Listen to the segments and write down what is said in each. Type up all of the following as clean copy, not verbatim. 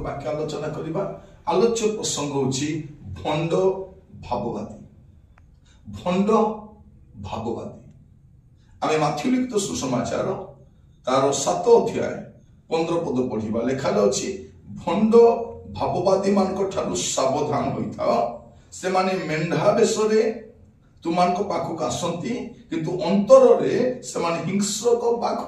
वाक्य आलोचना करबा। आलोच्य प्रसंग होछि भंड भाववादी। भंड भाववादी आमे माथ्यू लिखित सुसमाचार तार 7 अध्याय 15 पद पढ़िबा। लेखा अछि भंड भाववादी मानक ठारू सावधान होइथा, से माने मेंढा बेसरे तुमानक पाखक आसंती किंतु अंतर रे से माने हिंस्रक बाघ।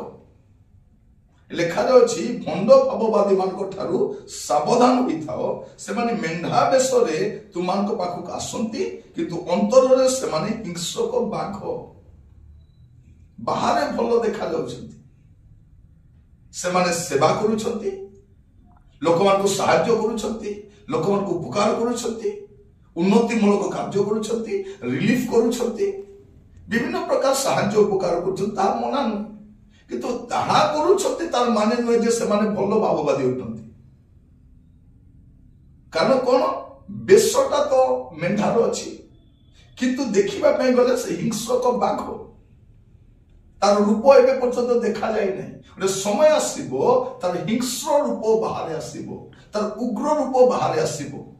लेखा अछि भंड भाववादी मानक ठारू सावधान होइथाओ, से माने मेंढा बेसरे तुमानक पाखक आसंती किंतु अंतर रे से माने हिंस्रक बाघ। बाहरे भल देखा जाउछंती, से माने सेवा करूछंती, लोकमानकु साहाय्य करूछंती, लोकमानकु उपकार करूछंती, उन्नतिमूलक कार्य करूछंती, रिलीफ करूछंती, विभिन्न प्रकार साहाय्य उपकार करूछंती। तार मना नुहे, किंतु ताहा करूछंती तार माने नुहे जे से माने भल भाववादी होतंती। कारण कोन बेसटा तो मेंढार अछि, किंतु देखिबा पय गले से हिंस्रक बाघ। तार रूप एबे पर्यंत देखा जाय नै, गोटे समय आसीबो तार हिंस्र रूप बाहर आसीबो, तार उग्र रूप बाहर आसीबो।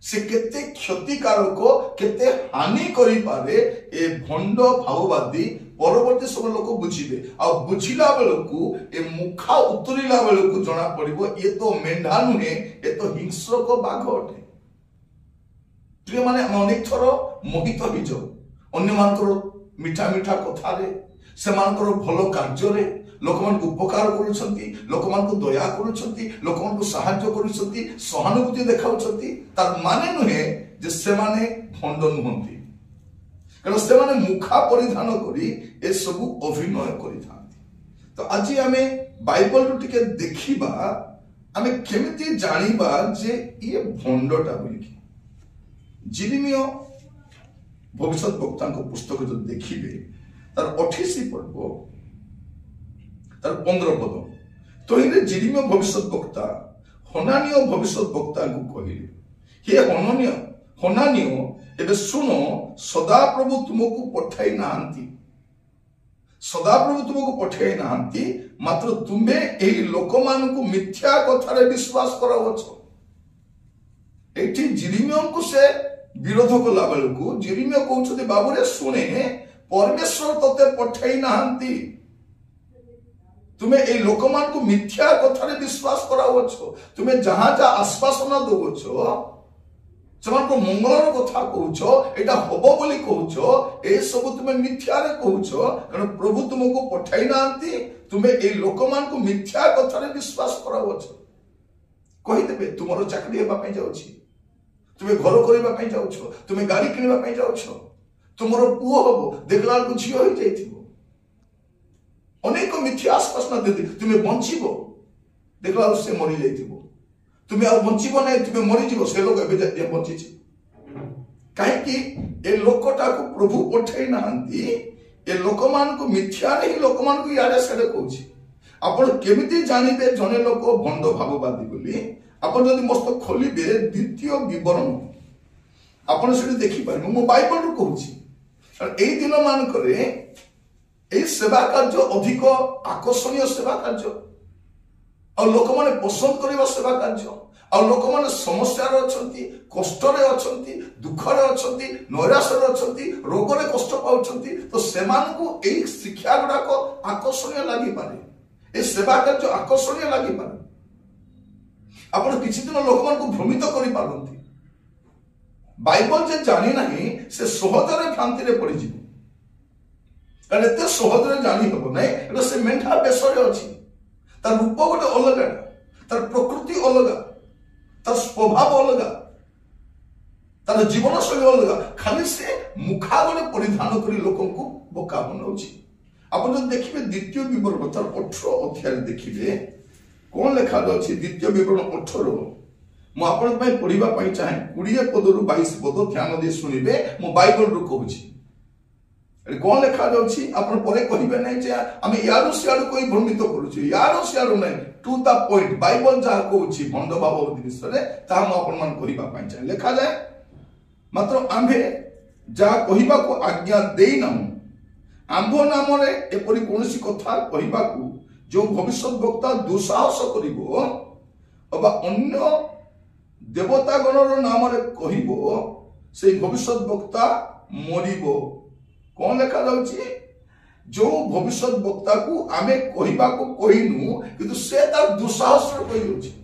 से केते क्षतिकारक केते हानि करि पारे ए भंड भाववादी परवर्ती समय लोक बुझिबे। आ बुझिला बेलकू ए मुखा उतरिला बेलकू जना पड़िबो ये तो मेंढा नुहे, ये तो हिंस्रक बाघ अटे। प्रिय माने अनेक थर मोहित होई जाऊ अन्य मानकर मिठा मिठा कथारे, से मानकर भल कार्य लोक मान उपकार करूछंती, लोक मान दया करूछंती, लोक मान साहाय्य करूछंती, सहानुभूति देखाउछंती। तार माने नुहे जे से माने भंड नुहंती, कारण से माने मुखा परिधान करी ए सबु अभिनय करिथांती। तो आज आमे बाइबल रु टिके देखिबा, आमे केमिति जानिबा जे ये भंडटा बोली। जिरिमिया भविष्यत वक्ता पुस्तक जो देखिबे तार 28 पर्व तार 15 पद, तो इने जिरिमिया भविष्यत वक्ता हनानियो भविष्यत वक्ता को कहिले, हे हनानियो एबे सुनो, सदा प्रभु तुमको पठाई नाहंती, सदा प्रभु तुमको पठाई नाहंती, मात्र तुमे एही लोकमानकु मिथ्या कथारे विश्वास करावछ। एठी जिरिमिया को से विरोध कला बेलकू जिरिमिया कहउछथि बाबुरे सुने, परमेश्वर तते पठाई नाहंती, तुमे ए लोकमान को मिथ्या कथारे विश्वास करावछ। तुमे जहां जा आश्वासन दउछ, सेमान को मंगलर कथा कहउछ, एटा होबो बोली कहउछ, ए सब तुमे मिथ्या रे कहउछ, कारण प्रभु तुमको पठाई नाहंती, तुमे ए लोकमान को मिथ्या कथारे विश्वास करावछ। कहि देबे तुमरो चाकरी हेबा पय जाउछि, तुमे घर करबा पय जाउछ, तुमे गाड़ी किनबा पय जाउछ, तुमरो पुओ हबो, देखला को झियो होई जाइथिबो। अनेक मिथ्या आश्वासन देती, तुमे बंचिबो, देखला से मरि जाइथिबो, तुमे आ बंचिबो नै, तुमे मरि जिवो। से लोक एबे जे बंचिछि काहे कि ए लोकटा को प्रभु पठाई नाहंती, ए लोकमान को मिथ्या रे लोकमान को याडे सेडे कहउछि। आपण केमिति जानिबे जने लोक भंड भाववादी बोली? आपण जदि मस्त खोलिबे द्वितीय विवरण आपण सेठी देखि पारिबे। मो बाइबल रु कहउछि, कारण एई दिन मान करे ए सेवा कार्य अधिक आकर्षणीय सेवा कार्य, और लोक माने पसंद करबा सेवा कार्य, और लोक माने समस्या रे अछंती, कष्ट रे अछंती, दुख रे अछंती, नैराश रे अछंती, रोग रे कष्ट पाउछंती। तो सेमान को ए शिक्षा गुडा को आकर्षणीय लागि पारे, ए सेवा कार्य आकर्षणीय लागि पारे। आपण किछि दिन लोक मान को भ्रमित करि पारंती। बाइबल जे जानि नाही से सहजरे भ्रांति रे पड़ि जिवो, कारण एते सहजरे जानी हबो नै। एटा से मेंढा बेसरे अछि, तार रूप गोटे अलगा, तार प्रकृति अलगा, तार स्वभाव अलगा, तार जीवन शैली अलगा, खाली से मुखा गोटे परिधान करी लोकन को बोका बनाउछि। आपण जब देखिबे द्वितीय विवरण तार 18 अध्याय देखिबे कोन लेखा अछि। द्वितीय विवरण 18 मु आपण पय पढिबा पय चाहे 20 पद रु 22 पद ध्यान दे सुनिबे। मु बाइबल रु कहूछि कौन लेखा जाउछि, आपण परे कहिबे नै जे आमे यारो सियारो कोइ भ्रमित करूछि, यारो सियारो नै, टू द पॉइंट। बाइबल जा कहूछि भंड भाववादी विषय ता हम आपण मान करिबा पय चाहे लेखा जाय। मात्र आम्भे जा कहिबा को आज्ञा देई नाम, आम्भ नाम रे एपरि कोनसी कथा कहिबा को जो भविष्यत वक्ता दुसाहस करिवो, अबा अन्य देवता गणर नाम कहब से भविष्य वक्ता मरिबो। कौन लिखा जाउची जो भविष्य वक्ता को आमे कहबा को कहिनु किंतु से तार दुसाहस रे कहि होची।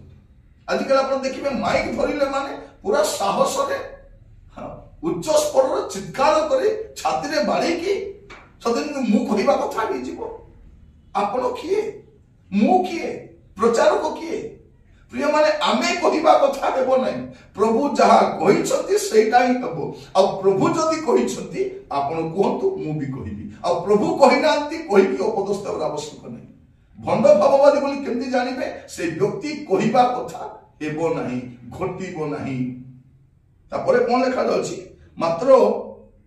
आजकल आप देखिए माइक धरिले माने पूरा साहस रे उच्च स्वर रे चित्कार करे छाती रे बाड़ी की सदन मु कहबा कथा ही जीवो। आपण किए मु किए प्रचारक किए प्रिय माने आमे कहबा कथा हेबो नै प्रभु जहा कहिसंती सेटा ही हेबो। आ प्रभु जदी कहिसंती आपण कहंतु मु भी कहबी। आ प्रभु कहिनांती कहि की उपदस्थ आवश्यक नै। भंड भाववादी बोली केमती जानिबे से व्यक्ति कहबा कथा हेबो नाही घटिबो नाही। तापरे कोन लेखा जाउची मात्र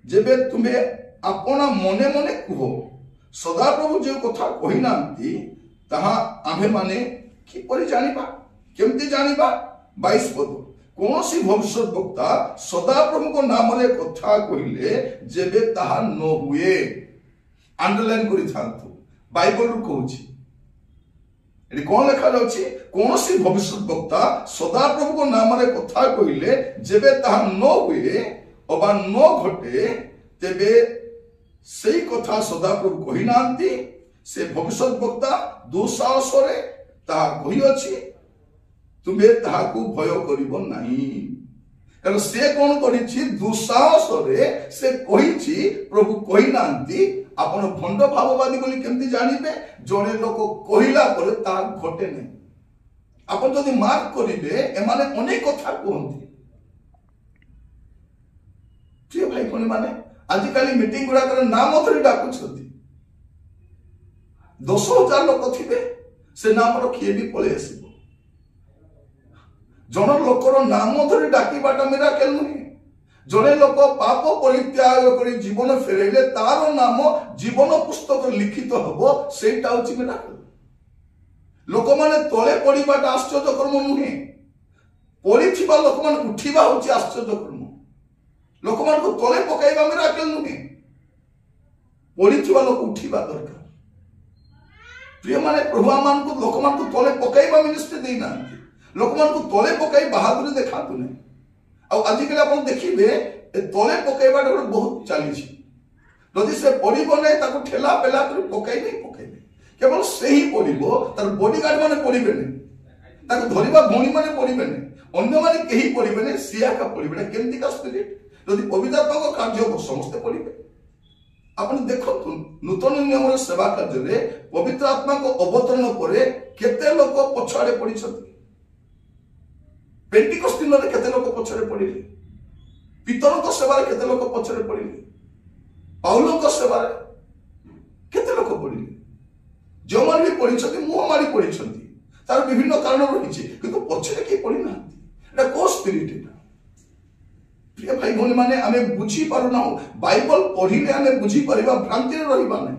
जेबे तुमे आपना मने मने कहो सदा प्रभु जो कथा कहिनांती ताहा आमे माने कि परि जानिबा केमती जानिबा 22 पद कौन सी भविष्य वक्ता सदा प्रभु को नाम रे कथा कहिले जेबे ताहा न हुए। अंडरलाइन करि थांतु बाइबल रु कहूची एडी कोन लेखा जाउची कौन सी भविष्य वक्ता सदा प्रभु को नाम रे कथा कहिले जेबे ताहा न हुए अबा न घटे तेबे सेई कथा सदा प्रभु कहिनांती से भविष्य वक्ता दुसाहस रे ताहा कहि अछि तुम्हें ताहाकू भय करिबो नाही। कारण से कौन करिछि दुसाहस रे से कहिछि प्रभु कहिनांती। आपण भंड भाववादी बोली केमती जानिबे जने लोक कहिला परे ता घटे नै। आपण जदि मार्क करिबे एमाने अनेक कथा कहंती। प्रिय भाई कोन माने आजिकाली मीटिंग गुडा कर नाम धरि डाकुछथि 10,000 लोक थिबे से नाम रखिए भी पळे आसीबो। जन लोकर नाम धरी डाकिबाटा मिराकल नुहे। जने लोक पाप परित्याग करी जीवन फेरैले तार नाम जीवन पुस्तक लिखित हबो सेटा होची मिराकल। लोक माने तळे पडिबाटा आश्चर्य कर्म नुहे। पडिथिबा लोक मान उठिबा होची आश्चर्य कर्म। लोक मान को तळे पकाइबा मिराकल नुहे। पडिथिबा लोक उठिबा दरकार। प्रिय माने प्रभु मान को लोक मान को तळे पकाइबा मिनिस्ट्री देना लोक मान को तले पकाई बहादुरी देखातु नै। आ आजिकल आपण देखिबे तले पकाइबा बहुत चली छी। जदि से पडिबो नै ताको ठेला पेला कर पकाई नै पकाइबे केवल सेही पडिबो तार बॉडीगार्ड माने पडिबे नै ताको धरिबा भणी माने पडिबे नै अन्य माने केही पडिबे नै सिया का पडिबे केमती का स्पिरिट जदि पवित्र आत्मा को कार्य हो समस्त पडिबे। आपण देखंतु नूतन नियम रे सेवा कार्य रे पवित्र आत्मा को अवतरण करे केते लोक पछाडे पडिछथि। पेंटिकस्ट दिन रे केते लोक पछरे पडिले। पितर को सेवा रे केते लोक पछरे पडिले। पाउलो को सेवा रे केते लोक पडिले। जो मान भी पडिछथि मुह मारी पडिछथि तार विभिन्न कारण रहिछि किंतु पछरे के पडि नाथि। एटा को स्पिरिट एटा। प्रिय भाई भनी माने आमे बुझी पारु ना बाइबल पढिले आमे बुझी परिबा भ्रांति रे रहिबा नै।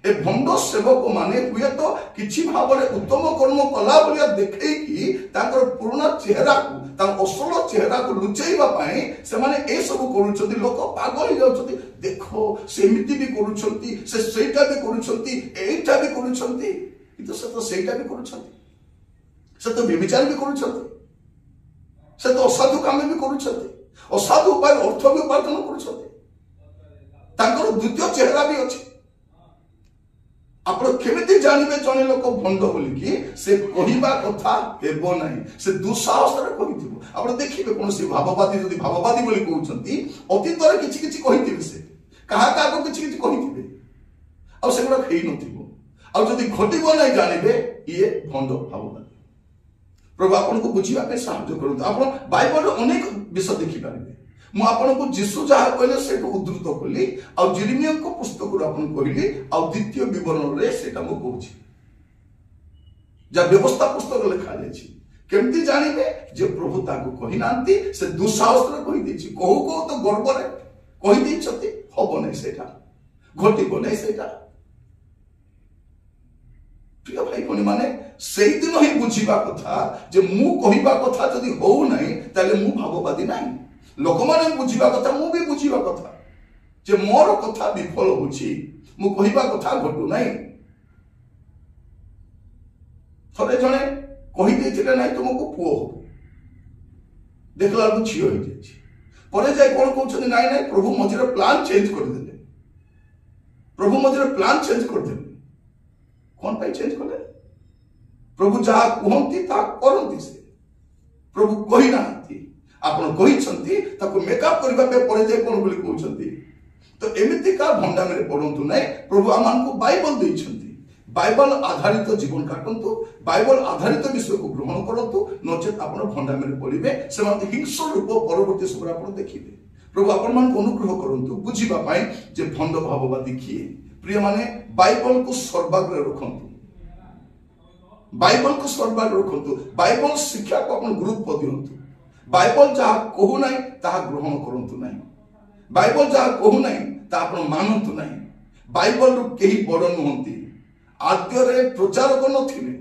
ए भंड सेवक माने हुए तो किछि भाबरे उत्तम कर्म कला बोलिया देखै कि ताकर पुराना चेहरा को ता असल चेहरा को लुचैबा पई से माने ए सब करूछथि लोक पागल हो जाउछथि। देखो सेमिति भी करूछथि से सेटा भी करूछथि एटा भी करूछथि किंतु से तो सेटा भी करूछथि से तो व्यभिचार भी करूछथि से तो असाधु काम भी करूछथि असाधु उपाय अर्थ भी उपार्जन करूछथि। ताकर द्वितीय चेहरा भी अछि। आपण केमिति जानिबे जने लोक भंड बोली कि से कहिबा कथा हेबो नाही से दुसाहस रे कहिथिबो। आपण देखिबे कोनसी भाववादी जदि भाववादी बोली कहउछंती अतीत रे किछि किछि कहिथिबे से कहा का किछि किछि कहिथिबे आ सेगुडा हेइ नथिबो। आ जदि घटिबो नाही जानिबे ये भंड भाववादी। प्रभु आपण को बुझिबा पे सहायता करु। आपण बाइबल अनेक विषय देखि पारिबे। मु आपण को जीसु जहा कहले सेटो उद्धृत कली आ जिरमिया को पुस्तक रो आपण कहली आ द्वितीय विवरण रे सेटा मु कहूची जा व्यवस्था पुस्तक लिखा जायछि। केमती जानिबे जे प्रभु ताको कहि नांती से दुसाहस रे कहि देछि कहू को तो गर्व रे कहि देछथि हबो नै सेटा घटिबो नै सेटा। प्रिय भाई कोनी माने सेही दिन ही बुझिबा कथा जे मु कहिबा कथा जदि होउ नै ताले मु भाववादी नाही। लोक माने बुझिबा कथा मु भी बुझिबा कथा जे मोर कथा विफल होछि मु कहिबा कथा घटु नाही। थरे जणे कहीदे ना तुमको पुओ हो देखला बेलू झील हो जाए कौन कहते नाई नाई प्रभु मझे प्लान चेंज करदे प्रभु मझे प्लान चेंज करदे कौन पाई चेंज कले प्रभु जहाँ कहती करती से प्रभु कही ना आपण कही मेकअप करने पड़े जाए कौन बोली कहते तो एमती का भंडामी पड़ू ना प्रभु आम बाइबल देते बाइबल आधारित जीवन काटतु बाइबल आधारित विषय को ग्रहण करतु नचेत आप भंडामी पड़े से हिंस रूप परवर्ती समय आप देखिए प्रभु आपण मान अनुग्रह करतु बुझापी जे भंड भाववादी किए प्रिय माने बाइबल को सर्वाग्र रखतु बाइबल को सर्वाग्र रखतु बाइबल शिक्षा को अपन गुरुत्व दिंतु बाइबल जहाँ कहू ना ग्रहण करतु ना बाइबल जहाँ कहू ना मानतु ना बाइबल कहीं बड़ नुहति आद्य प्रचारक नथिले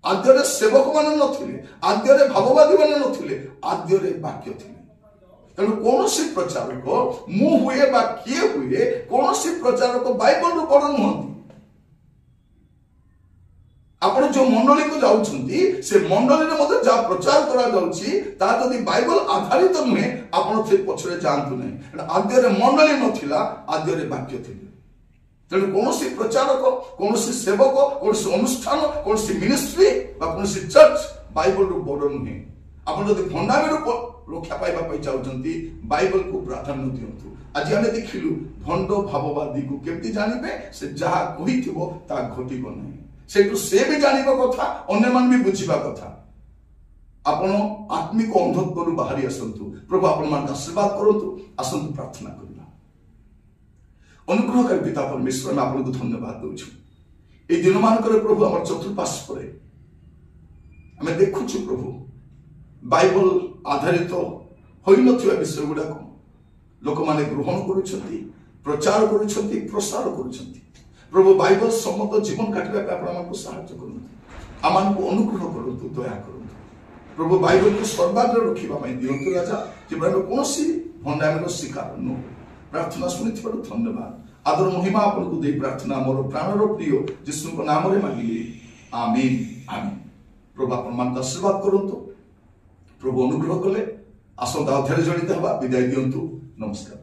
आद्य सेवक मान नथिले आद्य भाववादी मान नथिले आद्य वाक्य थिले तेणु कौन प्रचारक मु हुए बा किए हुए कौन प्रचारक बाइबल रु बड़ नुहति आपण जो मंडली को जाउछंती से मंडली रे मते जा प्रचार करा जाउची ता जदि बाइबल आधारित नुहे आपण से पछरे जानतु नै आद्य रे मंडली नथिला आद्य रे वाक्य थिले तेणु कौन प्रचारक कौन सेवक कौन अनुष्ठान कौन मिनिस्ट्री कौन चर्च बाइबल रु बड़ नुहे आप जब भंडामी रूप रक्षा पाइबा चाहते बाइबल को प्राधान्य दिंतु आज आम देखिलु भंड भाववादी को केमती जानबे से जहाँ कही घटब ना से भी जानवा कथा अन्य मान भी बुझा कथा आपण आत्मिक अंधत्व बाहरी आसतु प्रभु आपण मान आशीर्वाद करतु आसतु प्रार्थना करबा अनुग्रहकारी पिता परमेश्वर में आपको धन्यवाद दूँ ये दिन मानक प्रभु आम चतुर्पार्श्व आम देखु प्रभु बाइबल आधारित हो विषय गुड़ाक लोक मैंने ग्रहण कर प्रचार कर प्रसार कर प्रभु बाइबल सम्मत जीवन काटवाक साहाय्य करते आम अनुग्रह करूँ दया करूँ प्रभु बाइबल को सर्वाग्र रखापी दिंतु राजा जब कौन भंडामी शिकार नु प्रार्थना शुणी धन्यवाद आदर महिमा आपको दे प्रार्थना मोर प्राणर प्रिय जीशु नाम मांगिले आमीन आमीन प्रभु आप मान आशीर्वाद करंतु प्रभु अनुग्रह कले आसंता अध्याय जड़ित हवा विदाय दिंतु नमस्कार।